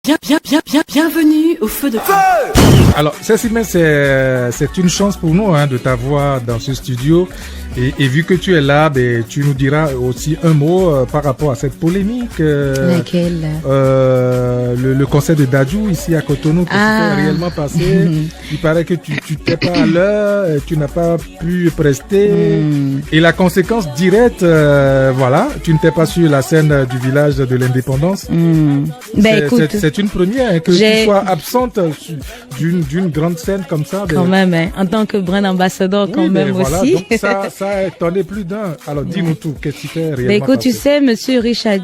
Bienvenue au feu de camp. Alors, Cécimé, c'est une chance pour nous de t'avoir dans ce studio. Et vu que tu es là, tu nous diras aussi un mot par rapport à cette polémique. Laquelle le concert de Dadju ici à Cotonou, qui s'est réellement passé. Il paraît que tu t'es pas à l'heure, tu n'as pas pu prester. Et la conséquence directe, voilà, tu ne t'es pas sur la scène du village de l'Indépendance. C'est une première que tu sois absente d'une grande scène comme ça. Quand même, en tant que brand ambassadeur, quand même voilà, aussi. Donc ça a étonné plus d'un. Alors, dis-nous tout. Qu'est-ce qui fait réellement Écoute, passé? tu sais, Monsieur Richard,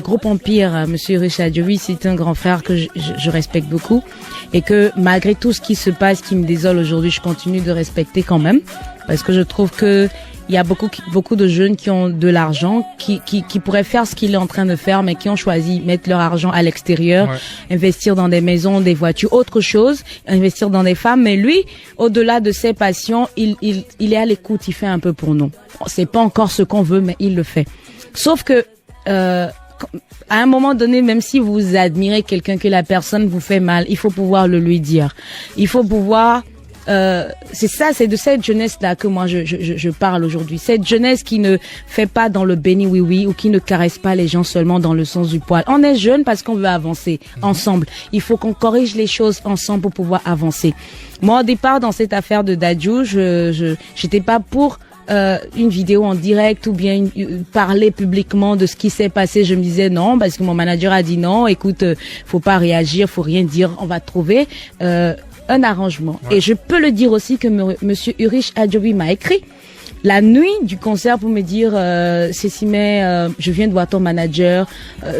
Groupe Empire, Monsieur Richard Dioui, c'est un grand frère que je respecte beaucoup. Et que malgré tout ce qui se passe, qui me désole aujourd'hui, je continue de respecter quand même. Parce que je trouve que il y a beaucoup de jeunes qui ont de l'argent, qui pourraient faire ce qu'il est en train de faire, mais qui ont choisi mettre leur argent à l'extérieur, investir dans des maisons, des voitures, autre chose, investir dans des femmes. Mais lui, au-delà de ses passions, il est à l'écoute, il fait un peu pour nous. C'est pas encore ce qu'on veut, mais il le fait. Sauf que, à un moment donné, même si vous admirez quelqu'un, que la personne vous fait mal, il faut pouvoir le lui dire. Il faut pouvoir... c'est de cette jeunesse-là que moi je parle aujourd'hui. Cette jeunesse qui ne fait pas dans le béni oui ou qui ne caresse pas les gens seulement dans le sens du poil. On est jeune parce qu'on veut avancer ensemble. Il faut qu'on corrige les choses ensemble pour pouvoir avancer. Moi, au départ, dans cette affaire de Dadju, j'étais pas pour une vidéo en direct ou bien parler publiquement de ce qui s'est passé. Je me disais non, parce que mon manager a dit non, écoute, faut pas réagir, faut rien dire, on va trouver un arrangement. Et je peux le dire aussi que Monsieur Urich Adjobi m'a écrit la nuit du concert pour me dire Cécimé, je viens de voir ton manager,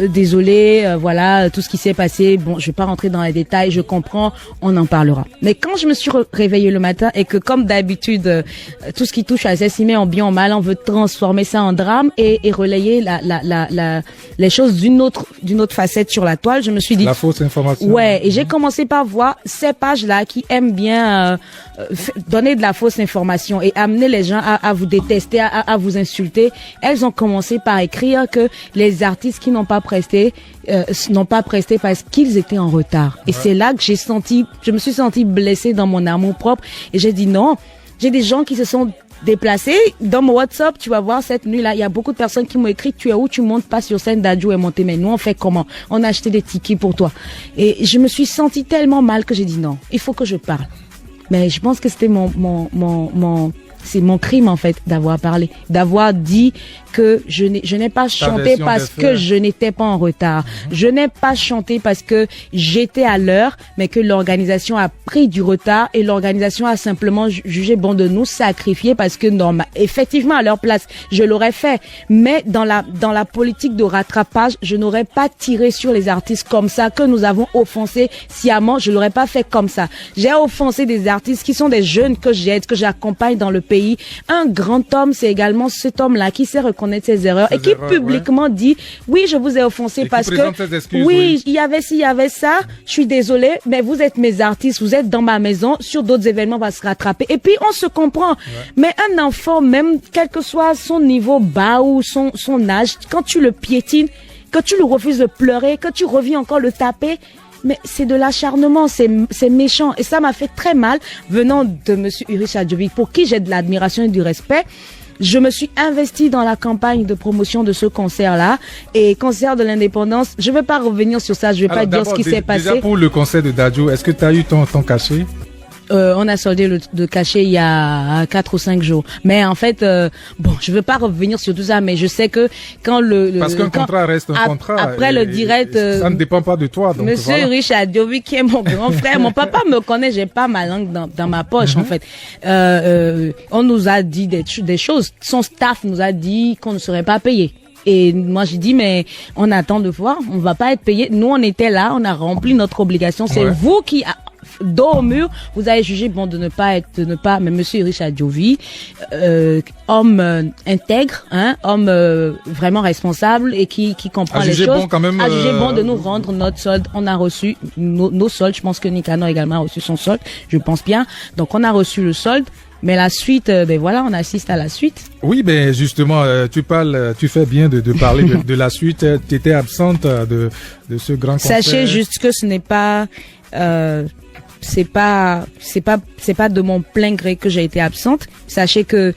désolé, voilà tout ce qui s'est passé. Bon, je vais pas rentrer dans les détails, je comprends, on en parlera. Mais quand je me suis réveillée le matin et que comme d'habitude tout ce qui touche à Cécimé en bien en mal, on veut transformer ça en drame et relayer les choses d'une autre facette sur la toile, je me suis dit la fausse information. Ouais, et j'ai commencé par voir ces pages-là qui aiment bien donner de la fausse information et amener les gens à vous détester, à vous insulter. Elles ont commencé par écrire que les artistes qui n'ont pas presté parce qu'ils étaient en retard. Et c'est là que je me suis sentie blessée dans mon amour propre et j'ai dit non. J'ai des gens qui se sont déplacés. Dans mon WhatsApp, tu vas voir cette nuit-là, il y a beaucoup de personnes qui m'ont écrit, tu es où, tu montes pas sur scène, Dadju est monté, mais nous on fait comment? On a acheté des tickets pour toi. Et je me suis sentie tellement mal que j'ai dit non, il faut que je parle. Mais je pense que c'était c'est mon crime en fait d'avoir parlé, d'avoir dit que je n'ai pas chanté parce que je n'étais pas en retard. Je n'ai pas chanté parce que j'étais à l'heure, mais que l'organisation a pris du retard et l'organisation a simplement jugé bon de nous sacrifier parce que effectivement à leur place, je l'aurais fait. Mais dans la politique de rattrapage, je n'aurais pas tiré sur les artistes comme ça que nous avons offensés sciemment. Je l'aurais pas fait comme ça. J'ai offensé des artistes qui sont des jeunes que j'aide, que j'accompagne dans le pays. Un grand homme, c'est également cet homme-là qui sait reconnaître ses erreurs et qui publiquement dit oui, je vous ai offensé parce que oui, il y avait ci, il y avait ça, je suis désolé, mais vous êtes mes artistes, vous êtes dans ma maison, sur d'autres événements on va se rattraper et puis on se comprend. Mais un enfant, même quel que soit son niveau bas ou son âge, quand tu le piétines, quand tu le refuses de pleurer, quand tu reviens encore le taper, mais c'est de l'acharnement, c'est méchant. Et ça m'a fait très mal venant de Monsieur Urich Adjobi, pour qui j'ai de l'admiration et du respect. Je me suis investie dans la campagne de promotion de ce concert-là. Et concert de l'indépendance, je ne vais pas revenir sur ça, je ne vais pas dire ce qui s'est passé. Déjà pour le concert de Dadju, est-ce que tu as eu ton cachet? On a soldé le cachet il y a 4 ou 5 jours. Mais en fait, je veux pas revenir sur tout ça, mais je sais que quand parce qu'un contrat reste un contrat. Après le direct, ça ne dépend pas de toi. Donc Monsieur Urich Adjobi, qui est mon grand frère, mon papa me connaît, j'ai pas ma langue dans ma poche en fait. On nous a dit des choses. Son staff nous a dit qu'on ne serait pas payé. Et moi, j'ai dit, mais on attend de voir, on va pas être payé. Nous, on était là, on a rempli notre obligation. C'est vous qui, dos au mur, vous avez jugé bon mais Monsieur Urich Adjobi, homme intègre, homme vraiment responsable et qui comprend les choses, a jugé bon de nous rendre notre solde. On a reçu nos soldes. Je pense que Nicanor également a reçu son solde, je pense bien. Donc on a reçu le solde Mais la suite, ben voilà, on assiste à la suite. Oui, ben justement, tu fais bien de parler de la suite. Tu étais absente de ce grand concert. Sachez juste que ce n'est pas, c'est pas de mon plein gré que j'ai été absente. Sachez que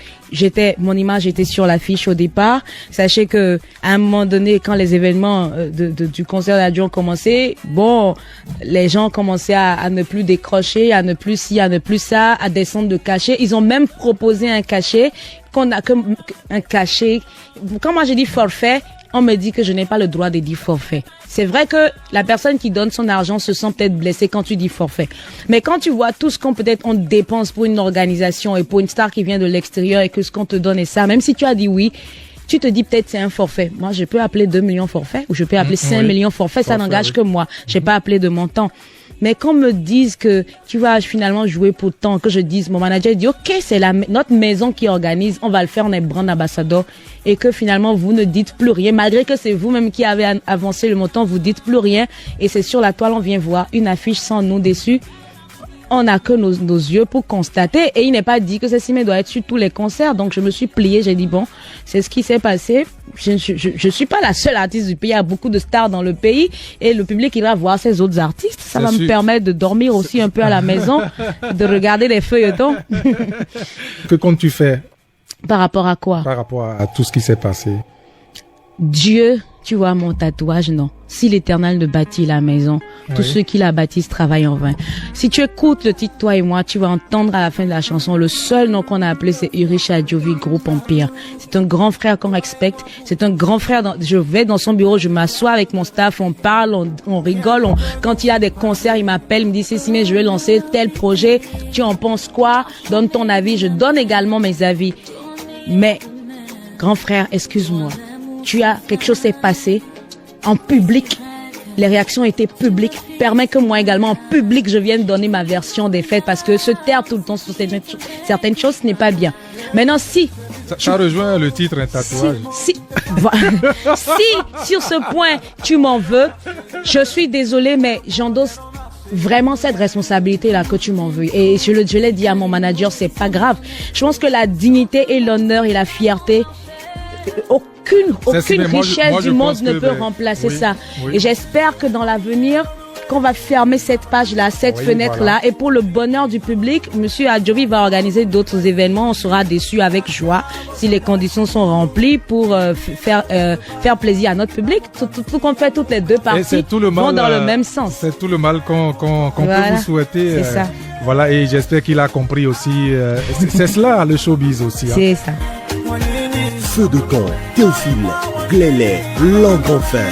mon image était sur l'affiche au départ. Sachez que à un moment donné, quand les événements du concert d'Adjo ont commencé, bon, les gens commençaient à ne plus décrocher, à ne plus ci, à ne plus ça, à descendre de cachet. Ils ont même proposé un cachet un cachet. Quand moi j'ai dit forfait, on me dit que je n'ai pas le droit de dire forfait. C'est vrai que la personne qui donne son argent se sent peut-être blessée quand tu dis forfait. Mais quand tu vois tout ce on dépense pour une organisation et pour une star qui vient de l'extérieur et que ce qu'on te donne est ça, même si tu as dit oui, tu te dis peut-être c'est un forfait. Moi, je peux appeler 2 millions forfait ou je peux appeler 5 millions forfait, ça n'engage que moi. J'ai pas appelé de montant. Mais qu'on me dise que tu vas finalement jouer pour tant, que je dise, mon manager dit, OK, c'est notre maison qui organise, on va le faire, on est brand ambassadeur, et que finalement vous ne dites plus rien, malgré que c'est vous-même qui avez avancé le montant, vous dites plus rien, et c'est sur la toile, on vient voir une affiche sans nous dessus. On n'a que nos yeux pour constater, et il n'est pas dit que Sesime doit être sur tous les concerts, donc je me suis pliée, j'ai dit bon, c'est ce qui s'est passé. Je suis pas la seule artiste du pays, il y a beaucoup de stars dans le pays, et le public il va voir ces autres artistes, ça va me permettre de dormir aussi un peu à la maison, de regarder les feuilletons. Que comptes-tu faire? Par rapport à quoi? Par rapport à tout ce qui s'est passé. Dieu, tu vois mon tatouage, non. Si l'Éternel ne bâtit la maison, tous ceux qui la bâtissent travaillent en vain. Si tu écoutes le titre Toi et moi, tu vas entendre à la fin de la chanson, le seul nom qu'on a appelé, c'est Uricha Adjovi, groupe Empire. C'est un grand frère qu'on respecte. C'est un grand frère. Je vais dans son bureau, je m'assois avec mon staff, on parle, on rigole. Quand il a des concerts, il m'appelle, il me dit Sesime, je vais lancer tel projet. Tu en penses quoi? Donne ton avis. Je donne également mes avis. Mais, grand frère, excuse-moi. Quelque chose s'est passé en public. Les réactions étaient publiques. Permets que moi également en public je vienne donner ma version des faits, parce que se taire tout le temps sur certaines choses, ce n'est pas bien. Maintenant, si ça rejoint le titre, un tatouage. Si sur ce point tu m'en veux, je suis désolée, mais j'endosse vraiment cette responsabilité-là que tu m'en veux. Et je l'ai dit à mon manager, c'est pas grave. Je pense que la dignité et l'honneur et la fierté, aucune richesse du monde ne peut remplacer ça. Oui. Et j'espère que dans l'avenir, qu'on va fermer cette page-là, cette fenêtre-là. Voilà. Et pour le bonheur du public, Monsieur Adjovi va organiser d'autres événements. On sera déçus avec joie si les conditions sont remplies pour faire plaisir à notre public. Tout qu'on fait toutes les deux parties vont dans le même sens. C'est tout le mal qu'on peut vous souhaiter. C'est ça. Voilà, et j'espère qu'il a compris aussi. C'est cela le showbiz aussi. C'est ça. Feu de camp, Théophile, Glélé, Langue en fer.